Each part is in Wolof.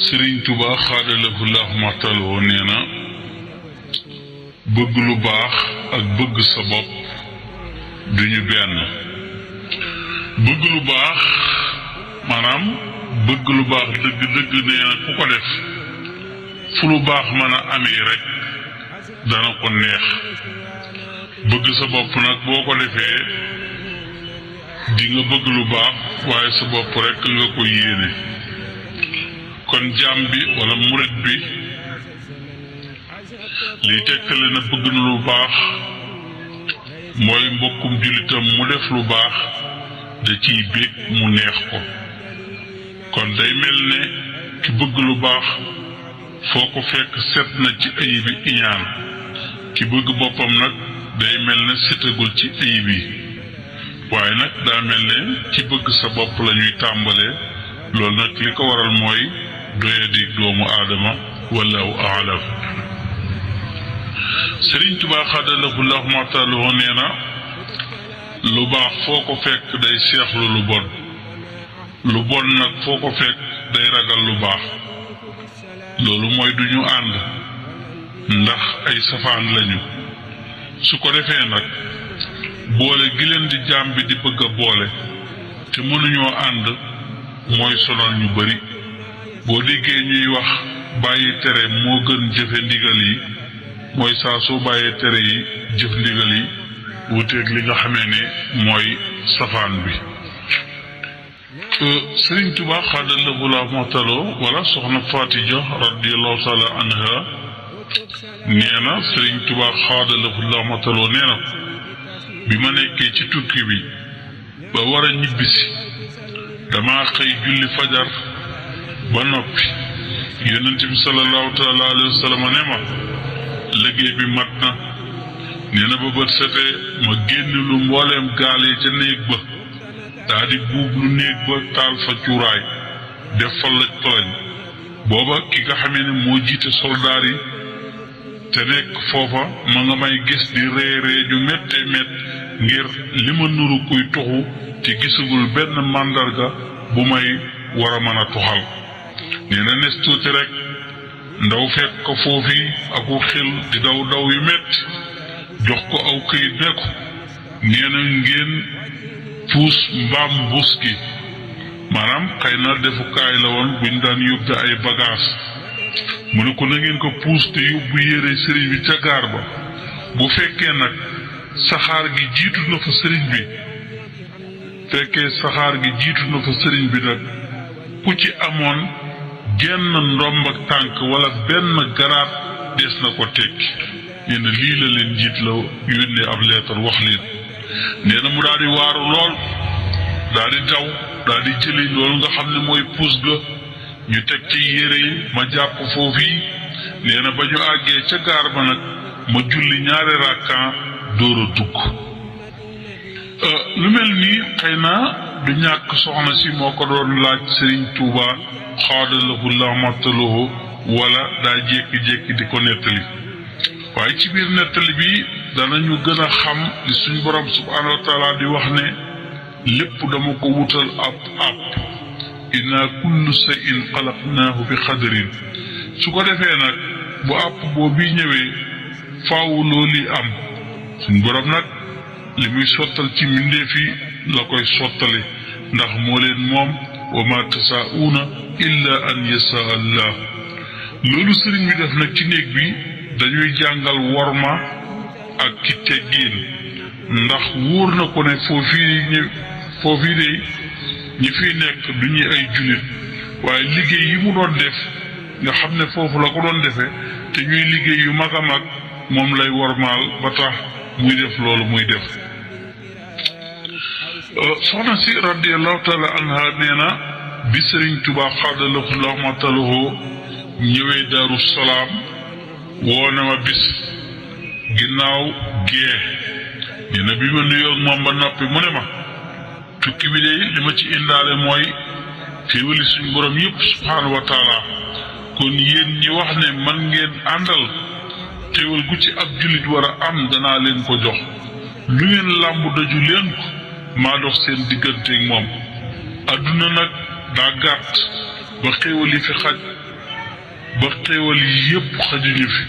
Sëriñ Tuubaa xaadalahu llaahu maxtaloo nee na bëgg lu baax ak bëgg sa bopp duñu benn. bëgg lu baax maanaam bëgg lu baax dëgg-dëgg nee na ku ko def fu lu baax mën a amee rek dana ko neex. bëgg sa bopp nag boo ko defee di nga bëgg lu baax waaye sa bopp rek nga ko yéene. kon jaam bi wala murit bi liy tekkale na bëgg na lu baax mooy mbokkum jullitam mu def lu baax da ciy bég mu neex ko. kon day mel ne ki bëgg lu baax foo ko fekk set na ci ayibi iñaan. ki bëgg boppam nag day mel ne setagul ci ayib yi waaye nag daa mel ne ci bëgg sa bopp la ñuy tàmbalee. loolu nag li ko waral mooy doyadi doomu aadama wallahu aalam. Sëriñ Tuubaa xaadalahu llaahu maxtaloo nee na lu baax foo ko fekk day seexlu lu bon. lu bon nag foo ko fekk day ragal lu baax. loolu mooy duñu ànd ndax ay safaan lañu. su ko defee nag boole gi leen di jaam bi di bëgg a boole te mënuñoo ànd mooy sonal ñu bari. boo déggee ñuy wax bàyyi tere moo gën jëfe ndigal yi mooy saa soo bàyyee tere yi jëf ndigal yi wuteeg li nga xamee ne mooy safaan bi. Sëriñ Tuubaa xaadalahu llaahu maxtaloo wala soxna Faatija radiyallahu taala anha nee na Sëriñ Tuubaa xaadalahu llaahu maxtaloo nee na bi ma nekkee ci tukki bi ba war a ñibbisi dama xëy julli fajar ba noppi yonent bi sallallahu taala alayhi wa sallam ne ma liggéey bi mat na. nee na ba bët setee ma génn lu mbooleem gaale ca néeg ba daa di buub lu néeg ba taal fa cuuraay def fa laj tooñ. booba ki nga xamee ne moo jiite soldaar yi te nekk foofa ma nga may gis di ree ju métte mett ngir li ma nuru kuy tuxu te gisagul benn màndarga bu may war a mën a tuxal. nee na nes tuuti rek ndaw fekk ko foofi aku xel di daw yu metti jox ko aw këyit ne ko nee na ngeen puus mbaam mbuus gi maanaam xëy na defukaay la woon buñ daan yóbbu ay bagage mu ne ko na ngeen ko puus te yóbbu yére sëriñ bi ca gaar ba. bu fekkee nag saxaar gi jiitu na fa sëriñ bi nag ku ci amoon genn ndomb ak tànk wala benn garaat des na ko tekki. nee na lii la leen jiit la yónnee ab leetar wax leen. nee na mu daal di waaru lool daal di daw daal di jëli loolu nga xam ne mooy puus ga ñu teg ci yére yi ma jàpp foofii. nee na ba ñu àggee ca gaar ba nag ma julli 2 rakkaan door a dugg. lu mel nii xëy na du ñàkk soxna si moo ko doon laaj Sëriñ Tuubaa xaadalahu llaahu maxtaloo wala daa jékki-jékki di ko nettali. waaye ci biir nettali bi danañu gën a xam li suñ borom subhaanahu wa taala di wax ne lépp dama ko wutal ab inna kullu shay'in xalaqnaahu bi qadarin. su ko defee nag bu àpp boobu ñëwee faaw loolu am. suñ borom nag li muy sottal ci mbindeef yi la koy sottali ndax moo leen moom wa ma tasaa'uuna illa an yasaa allah. loolu sëriñ bi def nag ci néeg bi dañuy jàngal worma ak ki teggiin ndax wóor na ko ne foofii de ñi fiy nekk du ñuy ay jullit waaye liggéey yi mu doon def nga xam ne foofu la ko doon defee te ñuy liggéey yu mag a mag moom lay wormaal ba tax muy def loolu muy def. soxna si radiyallahu taala anha nee na bi Sëriñ Tuubaa xaadalahu llaahu maxtaloo ñëwee Daaru Salaam woo na ma bis ginnaaw gee. nee na bi ma nuyoo moom ba noppi mu ne ma tukki bi de li ma ci indaale mooy xéewali suñ borom yëpp subhaanahu wa taala. kon yéen ñi wax ne man ngeen àndal xéewal gu ci ab jullit war a am danaa leen ko jox. lu ngeen làmb daju leen ko maa dox seen digganteeg moom. adduna nag daa gàtt ba xéewal yi fi xaj ba xéewal yi yépp xajuñu fi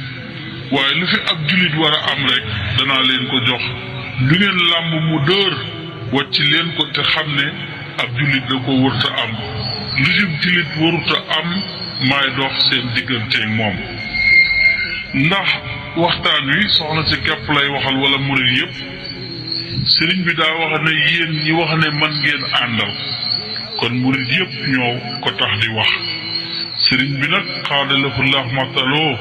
waaye lu fi ab jullit war a am rek danaa leen ko jox lu ngeen làmb mu dër wàcc leen ko te xam ne ab jullit da ko wërta am lu jub jullit waruta am maay dox seen digganteeg moom ndax waxtaan wi soxna si képp lay waxal wala murid yépp sëriñ bi daa wax ne yéen ñi wax ne man ngeen àndal kon murid yépp ñoo ko tax di wax sëriñ bi nag xaadalahullah mataloo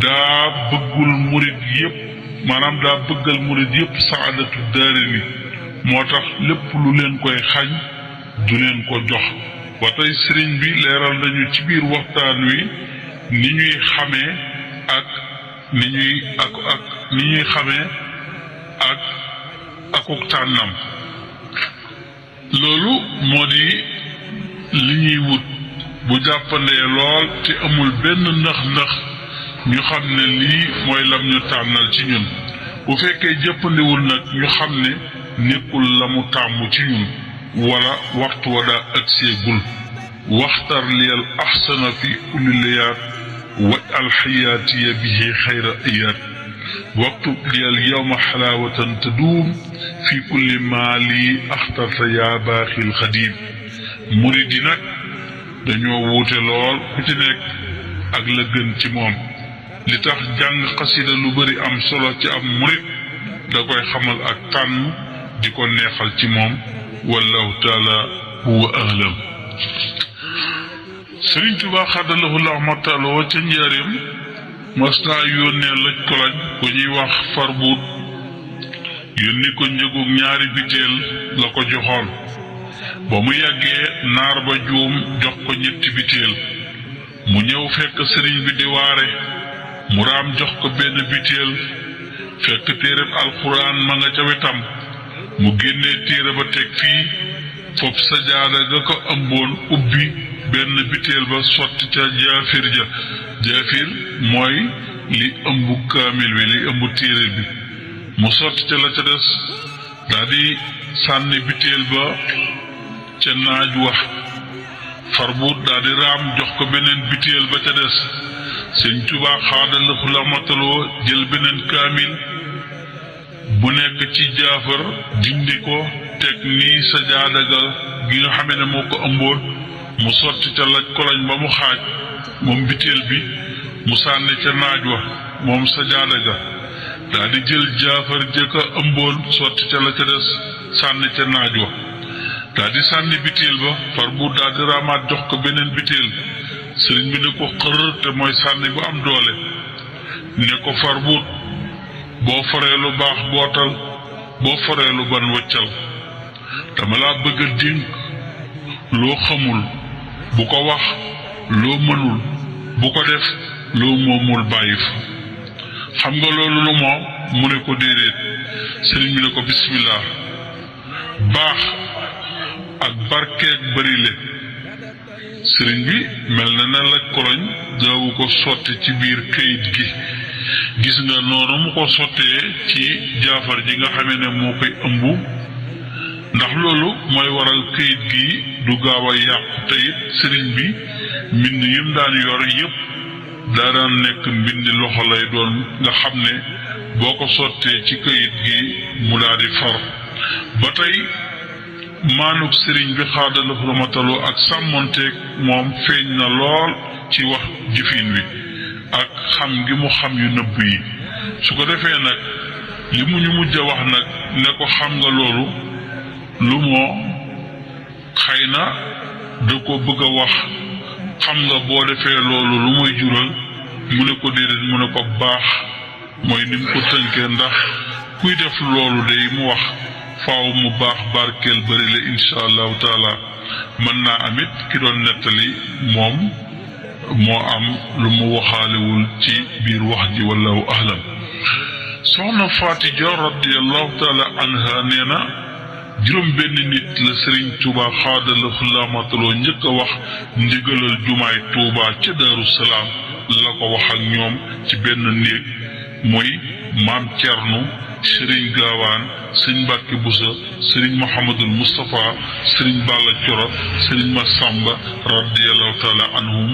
daa bëggul murid yépp maanaam daa bëggal murid yépp saadatu daarini moo tax lépp lu leen koy xañ du leen ko jox ba tey sëriñ bi leeral nañu ci biir waxtaan wi ni ñuy xamee ak ni ñuy xamee ak akuk tànnam loolu moo di li ñuy wut bu jàppandee lool te amul benn nëx-nëx ñu xam ne lii mooy lam ñu tànnal ci ñun bu fekkee jëppandiwul nag ñu xam ne nekkul la mu tàmm ci ñun wala waxtu wa daa agseegul waxtar liyal axsana fi kulli liyaat wa alxayaatiya bihi xayra iyaat waktub liyal yawma xalaawatan taduum fi kulli maa lii axtarta yaa baaxil xadiim murid yi nag dañoo wuute lool ku ci nekk ak la gën ci moom li tax jàng xasida lu bari am solo ci am murid da koy xamal ak tànn di ko neexal ci moom wallahu taala huwa ahlam Sëriñ Tuubaa xaadalahu lahmataloo ca njaareem mas naa yónnee laj ko lañ ko ñuy wax farbuut yónni ko njëgug ñaari biteel la ko joxoon ba mu yàggee naar ba juum jox ko ñetti biteel mu ñëw fekk sëriñ bi di waare mu raam jox ko benn biteel fekk téereb alxuraan ma nga ca wetam mu génnee téere ba teg fii fopp sajaada ga ko ëmboon ubbi benn biteel ba sotti ca jaafir ja jaafir mooy li ëmb kaamil bi li ëmb téere bi mu sotti ca la ca des daldi sànni biteel ba ca naaj wax farbuut daldi raam jox ko beneen biteel ba ca des Sëñ Tuubaa xaadalahu lahmataloo jël beneen kaamil bu nekk ci jaafar dindi ko teg nii sajaada ga gi nga xamee ne moo ko ëmboon mu sotti ca laj koloñ ba mu xaaj moom biteel bi mu sànni ca naaj wa moom sajaada ga daa di jël jaafar jëkka ëmboon sotti ca la ca des sànni ca naaj wa daa di sànni biteel ba farbuut daa di raamaat jox ko beneen biteel sëriñ bi ne ko xër te mooy sànni bu am doole ne ko farbuut boo foree lu baax bootal boo foree lu ban wëccal dama laa bëgg a dénk loo xamul bu ko wax loo mënul bu ko def loo moomul bàyyi fa xam nga loolu lu moo mu ne ko déedéet sëriñ bi ne ko bismillah baax ak barkeeg bari le sëriñ bi mel na ne laj koloñ daawu ko sotti ci biir kayit gi gis nga noonu mu ko sottee ci jaafar ji nga xamee ne moo koy ëmb ndax loolu mooy waral kayit gi du gaaw a yàqu te it sëriñ bi mbind yim daan yor yépp daa daan nekk mbindi loxo lay doon nga xam ne boo ko sottee ci kayit gi mu daal di far ba tey maanuk sëriñ bi xaadalahu rahmataloo ak sàmmonteeg moom feeñ na lool ci wax jëfin wi ak xam gi mu xam yu nëbb yi su ko defee nag li mu ñu mujj a wax nag ne ko xam nga loolu lu moo xëy na da ko bëgg a wax xam nga boo defee loolu lu muy jural mu ne ko déedéet mu ne ko baax mooy ni mu ko tënkee ndax kuy def loolu day mu wax faaw mu baax barkeel bari la insha allahu taala mën naa amit ki doon nettali moom moo am lu mu waxaalewul ci biir wax ji wallahu ahlam soxna Faatija radiyallahu taala anha nee na juróom benn nit la Sëriñ Tuubaa xaadalahu lahmataloo njëkk a wax ndigalal jumaay Tuubaa ca Daaru Salaam la ko wax ak ñoom ci benn néeg mooy maam Cerno sëriñ Gaawaan sëriñ Mbàkke Busa sëriñ Mouhamadul Moustapha sëriñ Balla Coro sëriñ Masamba radiyallahu taala anhum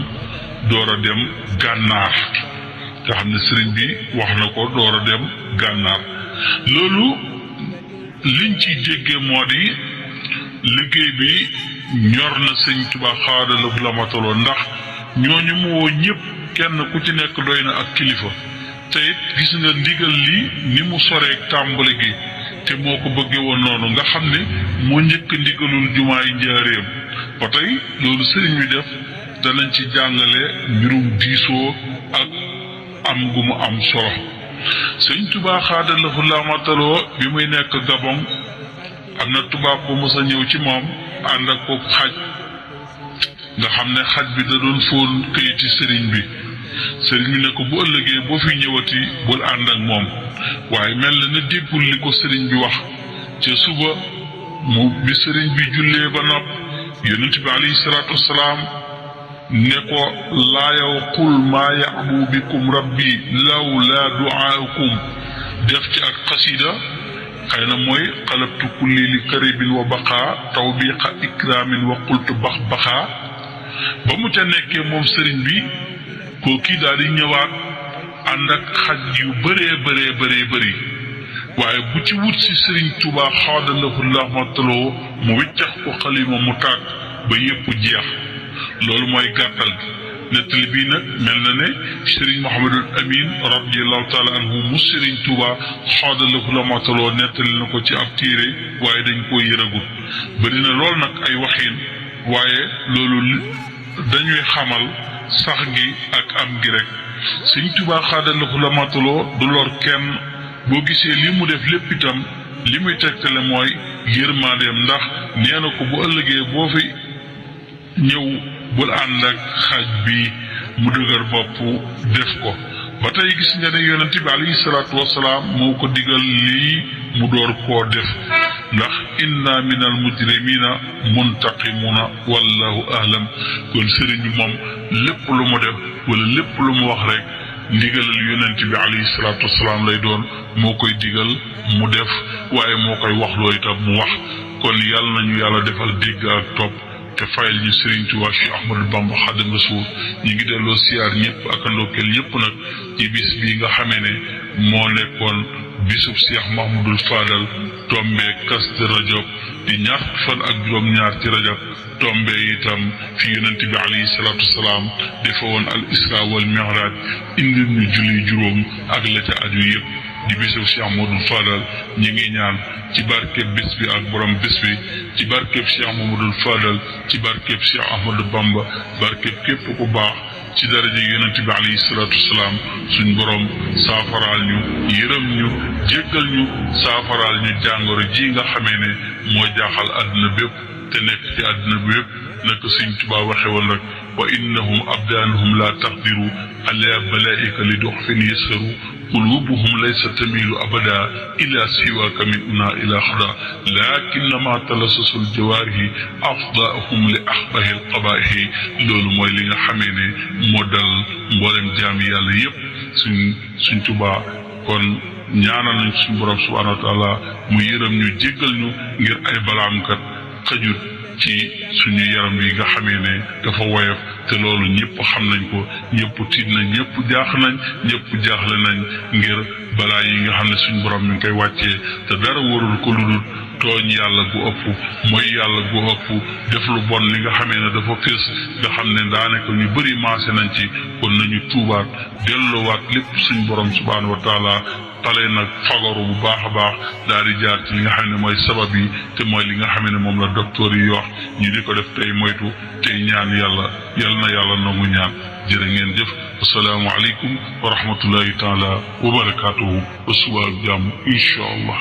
door a dem gànnaar nga xam ne sëriñ bi wax na ko door a dem gànnaar loolu liñ ciy déggee moo di liggéey bi ñor na sëñ Tuubaa xaadalahu la mataloo ndax ñooñu mu woo ñëpp kenn ku ci nekk doy na ak kilifa te it gis nga ndigal li ni mu soreek tàmbali gi te moo ko bëggee woon noonu nga xam ne moo njëkk ndigalul jumaay njaareem ba tey loolu sëriñ bi def danañ ci jàngale mbirum diisoo ak am gu mu am solo sëñ Tuubaa xaadalahu la mataloo bi muy nekk Gabon am na tubaab bu mës a ñëw ci moom ànd ak ko xaj nga xam ne xaj bi da doon fóon këyiti sëriñ bi ne ko bu ëllëgee boo fi ñëwati bul ànd ak moom waaye mel na ne déggul li ko sëriñ bi wax ca suba mu bi sëriñ bi jullee ba nopp yonent bi alayhi salaatu wasalaam ne ko laa yow qul maa ya'bu bikum rabbi law laa du'aakum def ci ak xasida xëy na mooy xalabtu kulli li karibin wa baqaa tawbiqa ikramin wa qultu baxaa ba mu ca nekkee moom sëriñ bi koo kii daal di ñëwaat ànd ak xaj yu bëree bëri waaye bu ci wut si sëriñ Tuubaa xaadalahu llaahu mataloo mu wiccax ko xalima mu tàkk ba yépp jeex loolu mooy gàttal gi nettali bii nag mel na ne sëriñ Mouhamadul Amin radiyallahu taala anhu mu sëriñ Tuubaa xaadalahu llaahu mataloo nettali na ko ci ab téere waaye dañ koo yëragul bëri na lool nag ay waxiin waaye loolu dañuy xamal sax gi ak am gi rek sëriñ Tuubaa xaadalahu llaahu mataloo du lor kenn boo gisee li mu def lépp itam li muy tegtale mooy yërmandeem ndax nee na ko bu ëllëgee boo fi ñëw bul ànd ak xaj bi mu dëgër bopp def ko ba tey gis nga ne yonent bi alayhi salaatu wasalaam moo ko digal lii mu door koo def ndax inna min al mujrimina muntaqimuna wallahu ahlam kon sëriñ bi moom lépp lu mu def wala lépp lu mu wax rek ndigalal yonent bi alayhi salaatu wasalaam lay doon moo koy digal mu def waaye moo koy wax loo itam mu wax kon yàlla nañu yàlla defal dégg ak topp te fayal ñu Sëriñ Tuubaa Cheikh Ahmadou Bamba Xaadimu Rasuul ñu ngi delloo siyaar ñëpp ak ndokkeel ñëpp nag ci bis bii nga xamee ne moo nekkoon bisub Cheikh Mahmoudul Fadal tombe Kazu Rajab di ñaar fan ak juróom-ñaar ci Rajab tombe itam fi yonent bi alayhi salaatu wasalaam dafa woon al isra wal mi'raaj indi ñu julli juróom ak la ca aju yëpp di bisub Cheikh Mahmoudul Fadal ñi ngi ñaan ci barkeb bis bi ak borom bis bi ci barkeb Cheikh Mahmoudul Fadal ci barkeb Cheikh Ahmadou Bamba barkeb képp ku baax ci daraja yonent bi alayhi salaatu wasalaam suñ borom saafaraal ñu yërëm ñu jéggal ñu saafaraal ñu jàngoro ji nga xamee ne moo jaaxal àdduna bépp te nekk ci àdduna bi yépp naka Sëriñ Tuubaa waxe woon rek wa innahum abdaanuhum la taqdiru ala balaika li duxfin yasaru qulubuhum laysa tamilu abada ila siwaaka min una ila xada lakinnama talassasul jawaarihi afdaahum li axbahi alqabaahi loolu mooy li nga xamee ne moo dal mboolem jaami yàlla yépp suñ Tuubaa kon ñaanal nañ suñ borom subhanahu wa taala mu yërëm ñu jéggal ñu ngir ay balaamkat xajut ci suñu yaram yi nga xamee ne dafa woyof te loolu ñëpp xam nañ ko ñëpp tiit nañ ñëpp jaax nañ ñëpp jaaxle nañ ngir balaa yi nga xam ne suñu borom mi ngi koy wàccee te dara warul ko lu dul tooñ yàlla gu ëpp mooy yàlla gu ëpp def lu bon li nga xamee ne dafa fés nga xam ne daanaka ñu bëri maase nañ ci kon nañu tuubaat delluwaat lépp suñu borom subhaanahu wa taala tale nag fagaru bu baax a baax daal di jaar ci li nga xam ne mooy sabab yi te mooy li nga xam ne moom la docteur yi wax ñu di ko def tey moytu tey ñaan yàlla yal na yàlla nangu ñaan jërë ngeen jëf assalaamu aleykum wa rahmatullahi taala wa barakaatuhu wa suba ak jàmm incha allah